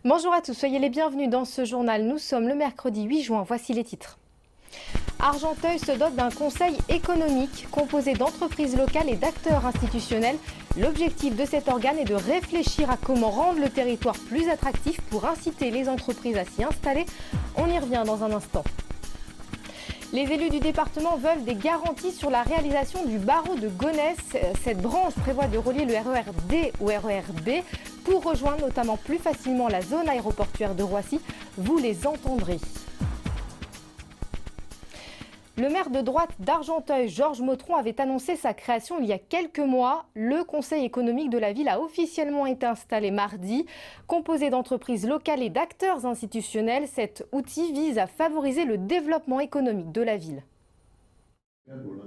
Bonjour à tous, soyez les bienvenus dans ce journal. Nous sommes le mercredi 8 juin, voici les titres. Argenteuil se dote d'un conseil économique composé d'entreprises locales et d'acteurs institutionnels. L'objectif de cet organe est de réfléchir à comment rendre le territoire plus attractif pour inciter les entreprises à s'y installer. On y revient dans un instant. Les élus du département veulent des garanties sur la réalisation du barreau de Gonesse. Cette branche prévoit de relier le RER D au RER B pour rejoindre notamment plus facilement la zone aéroportuaire de Roissy. Vous les entendrez. Le maire de droite d'Argenteuil, Georges Motron, avait annoncé sa création il y a quelques mois. Le conseil économique de la ville a officiellement été installé mardi. Composé d'entreprises locales et d'acteurs institutionnels, cet outil vise à favoriser le développement économique de la ville.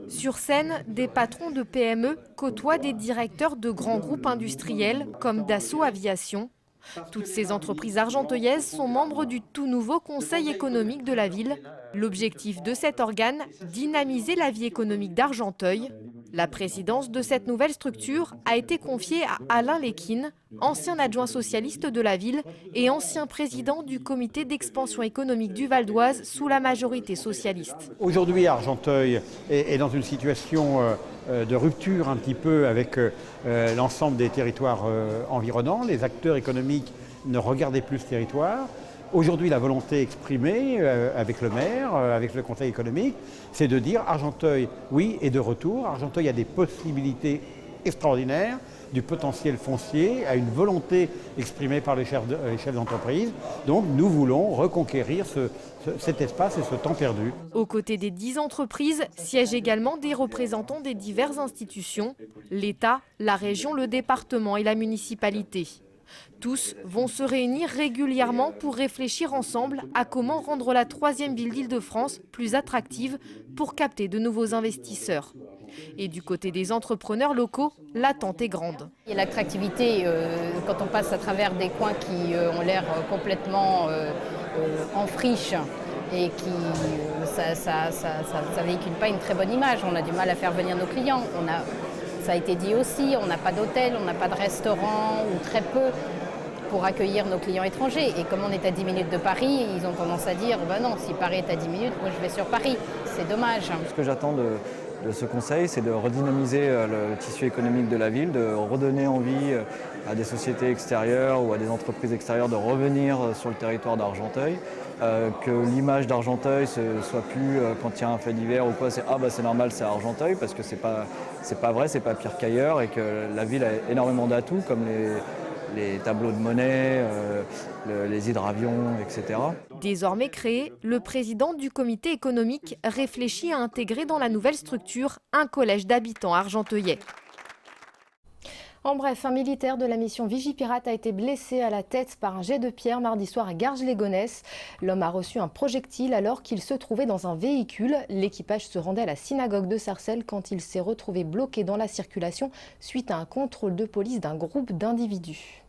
Sur scène, des patrons de PME côtoient des directeurs de grands groupes industriels comme Dassault Aviation. Toutes ces entreprises argenteuillaises sont membres du tout nouveau Conseil économique de la ville. L'objectif de cet organe, dynamiser la vie économique d'Argenteuil. La présidence de cette nouvelle structure a été confiée à Alain Léquine, ancien adjoint socialiste de la ville et ancien président du comité d'expansion économique du Val d'Oise sous la majorité socialiste. Aujourd'hui, Argenteuil est dans une situation de rupture un petit peu avec l'ensemble des territoires environnants. Les acteurs économiques ne regardaient plus ce territoire. Aujourd'hui, la volonté exprimée avec le maire, avec le conseil économique, c'est de dire Argenteuil, oui, est de retour. Argenteuil a des possibilités extraordinaires, du potentiel foncier, a une volonté exprimée par les chefs d'entreprise. Donc nous voulons reconquérir cet espace et ce temps perdu. Aux côtés des 10 entreprises siègent également des représentants des diverses institutions, l'État, la région, le département et la municipalité. Tous vont se réunir régulièrement pour réfléchir ensemble à comment rendre la 3e ville d'Île-de-France plus attractive pour capter de nouveaux investisseurs. Et du côté des entrepreneurs locaux, l'attente est grande. L'attractivité, quand on passe à travers des coins qui ont l'air complètement en friche et qui ça véhicule pas une très bonne image, on a du mal à faire venir nos clients. Ça a été dit aussi, on n'a pas d'hôtel, on n'a pas de restaurant ou très peu pour accueillir nos clients étrangers. Et comme on est à 10 minutes de Paris, ils ont tendance à dire bah non, si Paris est à 10 minutes, moi je vais sur Paris. C'est dommage. Ce que j'attends de ce conseil, c'est de redynamiser le tissu économique de la ville, de redonner envie à des sociétés extérieures ou à des entreprises extérieures de revenir sur le territoire d'Argenteuil. Que l'image d'Argenteuil ne soit plus quand il y a un fait divers ou quoi, c'est ah bah c'est normal, c'est Argenteuil, parce que c'est pas vrai, c'est pas pire qu'ailleurs, et que la ville a énormément d'atouts comme les tableaux de monnaie, les hydravions, etc. Désormais créé, le président du comité économique réfléchit à intégrer dans la nouvelle structure un collège d'habitants argenteuillais. En bref, un militaire de la mission Vigipirate a été blessé à la tête par un jet de pierre mardi soir à Garges-les-Gonesse. L'homme a reçu un projectile alors qu'il se trouvait dans un véhicule. L'équipage se rendait à la synagogue de Sarcelles quand il s'est retrouvé bloqué dans la circulation suite à un contrôle de police d'un groupe d'individus.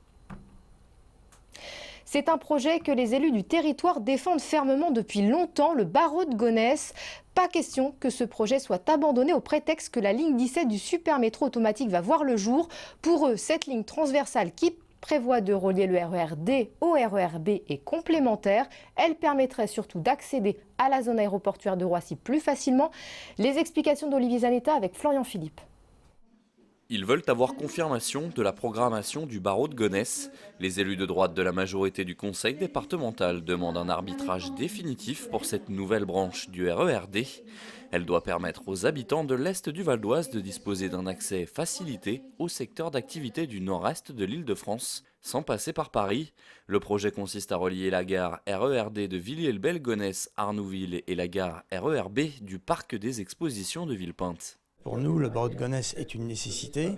C'est un projet que les élus du territoire défendent fermement depuis longtemps, le barreau de Gonesse. Pas question que ce projet soit abandonné au prétexte que la ligne 17 du super métro automatique va voir le jour. Pour eux, cette ligne transversale qui prévoit de relier le RER D au RER B est complémentaire. Elle permettrait surtout d'accéder à la zone aéroportuaire de Roissy plus facilement. Les explications d'Olivier Zanetta avec Florian Philippe. Ils veulent avoir confirmation de la programmation du barreau de Gonesse. Les élus de droite de la majorité du conseil départemental demandent un arbitrage définitif pour cette nouvelle branche du RER-D. Elle doit permettre aux habitants de l'Est du Val d'Oise de disposer d'un accès facilité au secteur d'activité du nord-est de l'Île-de-France, sans passer par Paris. Le projet consiste à relier la gare RER-D de Villiers-le-Bel-Gonesse-Arnouville et la gare RER-B du parc des expositions de Villepinte. Pour nous, le barreau de Gonesse est une nécessité,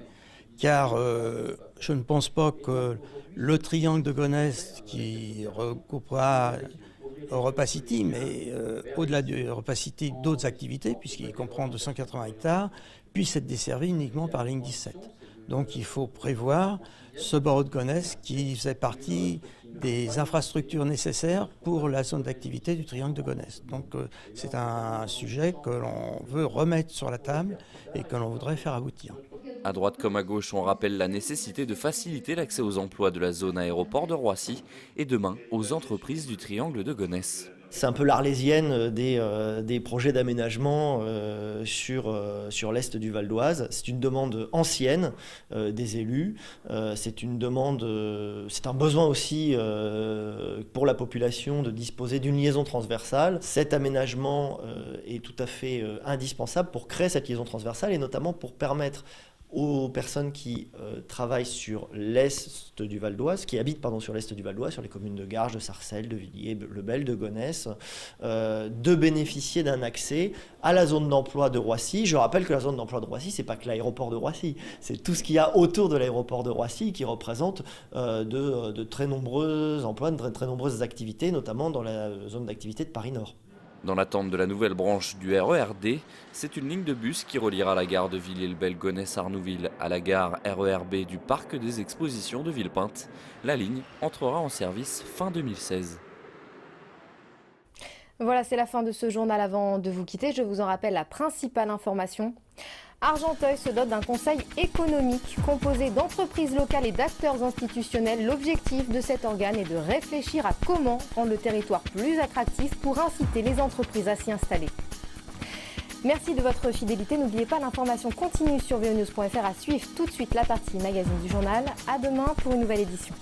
car je ne pense pas que le triangle de Gonesse, qui recoupera Europa City, mais au-delà de Europa City, d'autres activités, puisqu'il comprend 280 hectares, puisse être desservi uniquement par la ligne 17. Donc il faut prévoir ce barreau de Gonesse qui faisait partie des infrastructures nécessaires pour la zone d'activité du triangle de Gonesse. Donc c'est un sujet que l'on veut remettre sur la table et que l'on voudrait faire aboutir. À droite comme à gauche, on rappelle la nécessité de faciliter l'accès aux emplois de la zone aéroport de Roissy et demain aux entreprises du triangle de Gonesse. C'est un peu l'arlésienne des projets d'aménagement sur l'est du Val d'Oise. C'est une demande ancienne des élus. C'est un besoin aussi pour la population de disposer d'une liaison transversale. Cet aménagement est tout à fait indispensable pour créer cette liaison transversale et notamment pour permettre aux personnes qui travaillent sur l'est du Val d'Oise, qui habitent sur l'est du Val d'Oise, sur les communes de Garges, de Sarcelles, de Villiers, Le Bel, de Gonesse, de bénéficier d'un accès à la zone d'emploi de Roissy. Je rappelle que la zone d'emploi de Roissy, c'est pas que l'aéroport de Roissy, c'est tout ce qu'il y a autour de l'aéroport de Roissy qui représente de très nombreux emplois, de très nombreuses activités, notamment dans la zone d'activité de Paris-Nord. Dans l'attente de la nouvelle branche du RERD, c'est une ligne de bus qui reliera la gare de Villiers-le-Bel-Gonesse-Arnouville à la gare RERB du parc des expositions de Villepinte. La ligne entrera en service fin 2016. Voilà, c'est la fin de ce journal. Avant de vous quitter, je vous en rappelle la principale information. Argenteuil se dote d'un conseil économique composé d'entreprises locales et d'acteurs institutionnels. L'objectif de cet organe est de réfléchir à comment rendre le territoire plus attractif pour inciter les entreprises à s'y installer. Merci de votre fidélité. N'oubliez pas, l'information continue sur vonews.fr. À suivre tout de suite la partie magazine du journal. À demain pour une nouvelle édition.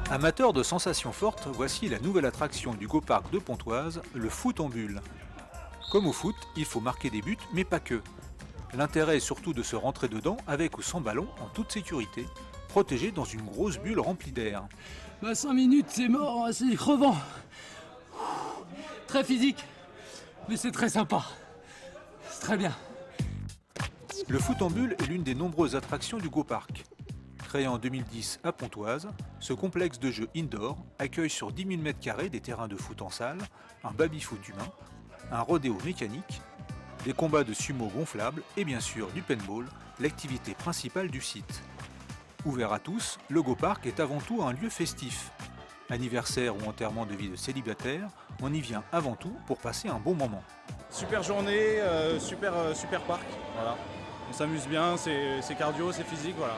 Amateurs de sensations fortes, voici la nouvelle attraction du Go-Park de Pontoise, le foot en bulle. Comme au foot, il faut marquer des buts, mais pas que. L'intérêt est surtout de se rentrer dedans avec ou sans ballon en toute sécurité, protégé dans une grosse bulle remplie d'air. 5 minutes, c'est mort, c'est crevant. Très physique, mais c'est très sympa. C'est très bien. Le foot en bulle est l'une des nombreuses attractions du Go-Park. Créé en 2010 à Pontoise, ce complexe de jeux indoor accueille sur 10 000 m² des terrains de foot en salle, un baby-foot humain, un rodéo mécanique, des combats de sumo gonflables et bien sûr du paintball, l'activité principale du site. Ouvert à tous, le Go-Park est avant tout un lieu festif. Anniversaire ou enterrement de vie de célibataire, on y vient avant tout pour passer un bon moment. Super journée, super parc, voilà. On s'amuse bien, c'est cardio, c'est physique, voilà.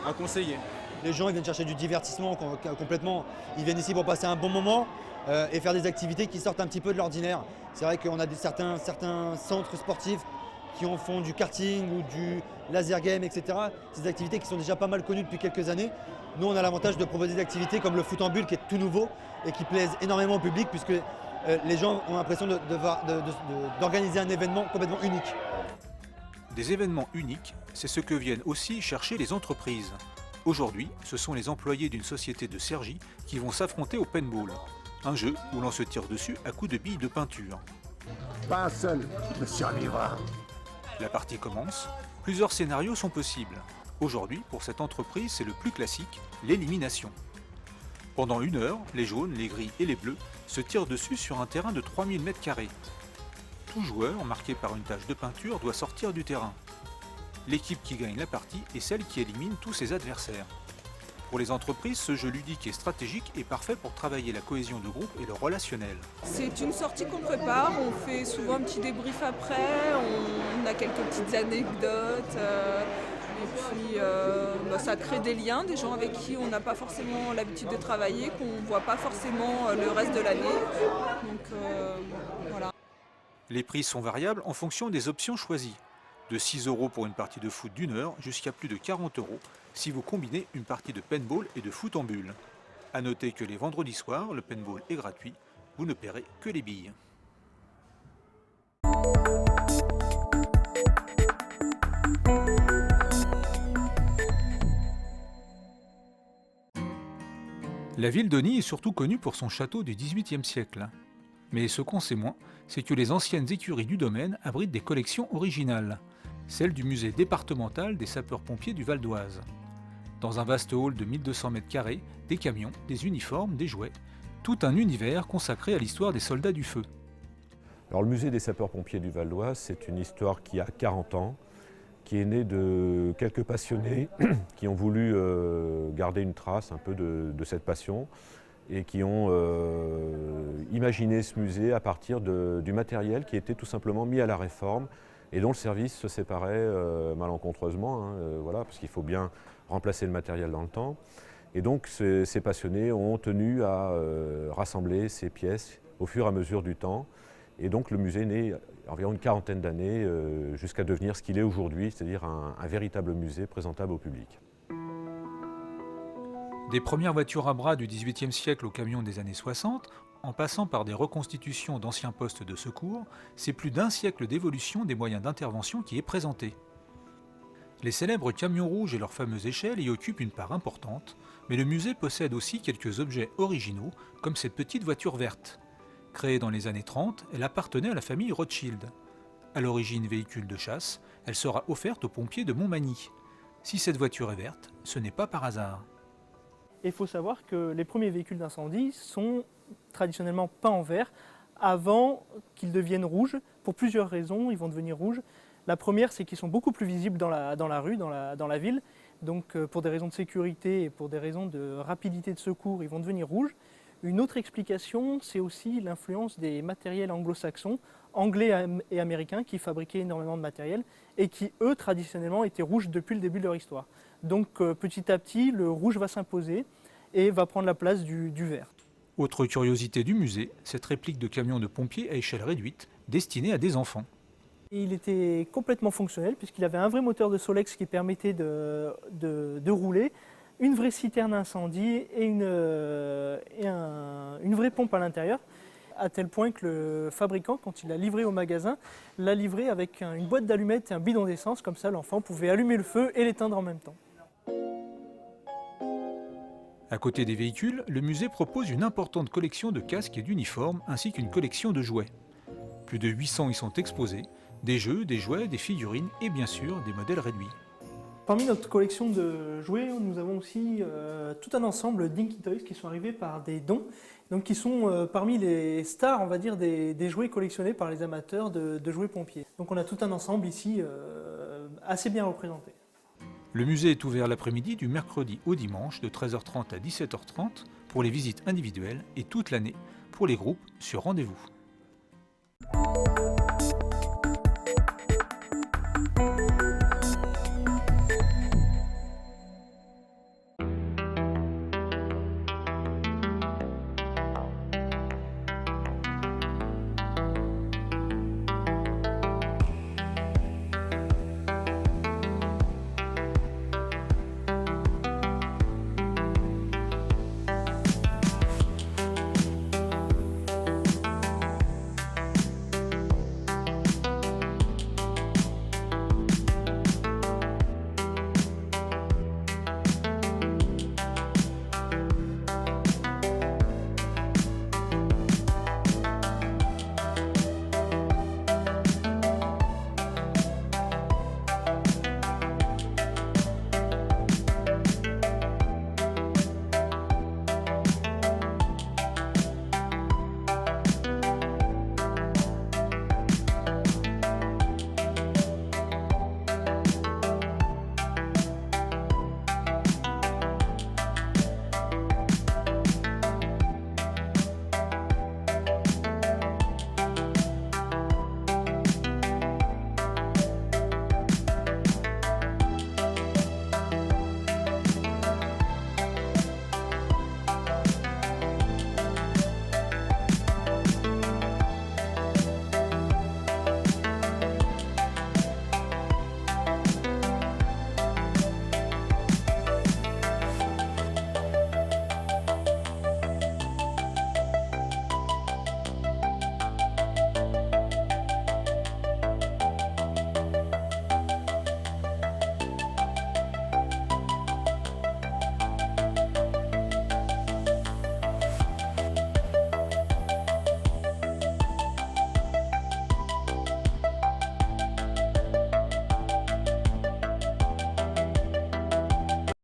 À conseiller. Les gens ils viennent chercher du divertissement complètement, ils viennent ici pour passer un bon moment et faire des activités qui sortent un petit peu de l'ordinaire. C'est vrai qu'on a certains centres sportifs qui en font du karting ou du laser game, etc. Ces activités qui sont déjà pas mal connues depuis quelques années. Nous on a l'avantage de proposer des activités comme le foot en bulle qui est tout nouveau et qui plaisent énormément au public puisque les gens ont l'impression d'organiser un événement complètement unique. Des événements uniques, c'est ce que viennent aussi chercher les entreprises. Aujourd'hui, ce sont les employés d'une société de Cergy qui vont s'affronter au paintball, un jeu où l'on se tire dessus à coups de billes de peinture. Pas un seul ne survivra. La partie commence, plusieurs scénarios sont possibles. Aujourd'hui, pour cette entreprise, c'est le plus classique, l'élimination. Pendant 1 heure, les jaunes, les gris et les bleus se tirent dessus sur un terrain de 3000 m². Tout joueur, marqué par une tache de peinture, doit sortir du terrain. L'équipe qui gagne la partie est celle qui élimine tous ses adversaires. Pour les entreprises, ce jeu ludique et stratégique est parfait pour travailler la cohésion de groupe et le relationnel. C'est une sortie qu'on prépare, on fait souvent un petit débrief après, on a quelques petites anecdotes. Et puis ça crée des liens, des gens avec qui on n'a pas forcément l'habitude de travailler, qu'on ne voit pas forcément le reste de l'année. Donc voilà. Les prix sont variables en fonction des options choisies. De 6 € pour une partie de foot d'1 heure jusqu'à plus de 40 € si vous combinez une partie de paintball et de foot en bulle. A noter que les vendredis soirs, le paintball est gratuit, vous ne paierez que les billes. La ville de Nîmes est surtout connue pour son château du XVIIIe siècle. Mais ce qu'on sait moins, c'est que les anciennes écuries du domaine abritent des collections originales, celles du musée départemental des sapeurs-pompiers du Val d'Oise. Dans un vaste hall de 1200 m², des camions, des uniformes, des jouets, tout un univers consacré à l'histoire des soldats du feu. Alors, le musée des sapeurs-pompiers du Val d'Oise, c'est une histoire qui a 40 ans, qui est née de quelques passionnés qui ont voulu garder une trace un peu de cette passion et qui ont imaginé ce musée à partir du matériel qui était tout simplement mis à la réforme et dont le service se séparait malencontreusement, voilà, parce qu'il faut bien remplacer le matériel dans le temps. Et donc ces passionnés ont tenu à rassembler ces pièces au fur et à mesure du temps. Et donc le musée est né environ une quarantaine d'années jusqu'à devenir ce qu'il est aujourd'hui, c'est-à-dire un véritable musée présentable au public. Des premières voitures à bras du XVIIIe siècle aux camions des années 60, en passant par des reconstitutions d'anciens postes de secours, c'est plus d'un siècle d'évolution des moyens d'intervention qui est présenté. Les célèbres camions rouges et leurs fameuses échelles y occupent une part importante, mais le musée possède aussi quelques objets originaux, comme cette petite voiture verte. Créée dans les années 30, elle appartenait à la famille Rothschild. À l'origine véhicule de chasse, elle sera offerte aux pompiers de Montmagny. Si cette voiture est verte, ce n'est pas par hasard. Il faut savoir que les premiers véhicules d'incendie sont traditionnellement peints en vert avant qu'ils deviennent rouges. Pour plusieurs raisons, ils vont devenir rouges. La première, c'est qu'ils sont beaucoup plus visibles dans la rue, dans la ville. Donc pour des raisons de sécurité et pour des raisons de rapidité de secours, ils vont devenir rouges. Une autre explication, c'est aussi l'influence des matériels anglo-saxons, anglais et américains, qui fabriquaient énormément de matériel et qui, eux, traditionnellement, étaient rouges depuis le début de leur histoire. Donc petit à petit, le rouge va s'imposer et va prendre la place du vert. Autre curiosité du musée, cette réplique de camion de pompiers à échelle réduite, destinée à des enfants. Il était complètement fonctionnel puisqu'il avait un vrai moteur de Solex qui permettait de rouler, une vraie citerne incendie et une vraie pompe à l'intérieur, à tel point que le fabricant, quand il l'a livré au magasin, l'a livré avec une boîte d'allumettes et un bidon d'essence, comme ça l'enfant pouvait allumer le feu et l'éteindre en même temps. À côté des véhicules, le musée propose une importante collection de casques et d'uniformes, ainsi qu'une collection de jouets. Plus de 800 y sont exposés, des jeux, des jouets, des figurines et bien sûr des modèles réduits. Parmi notre collection de jouets, nous avons aussi tout un ensemble d'Inky Toys qui sont arrivés par des dons, donc qui sont parmi les stars, on va dire, des jouets collectionnés par les amateurs de jouets pompiers. Donc on a tout un ensemble ici assez bien représenté. Le musée est ouvert l'après-midi du mercredi au dimanche de 13h30 à 17h30 pour les visites individuelles et toute l'année pour les groupes sur rendez-vous.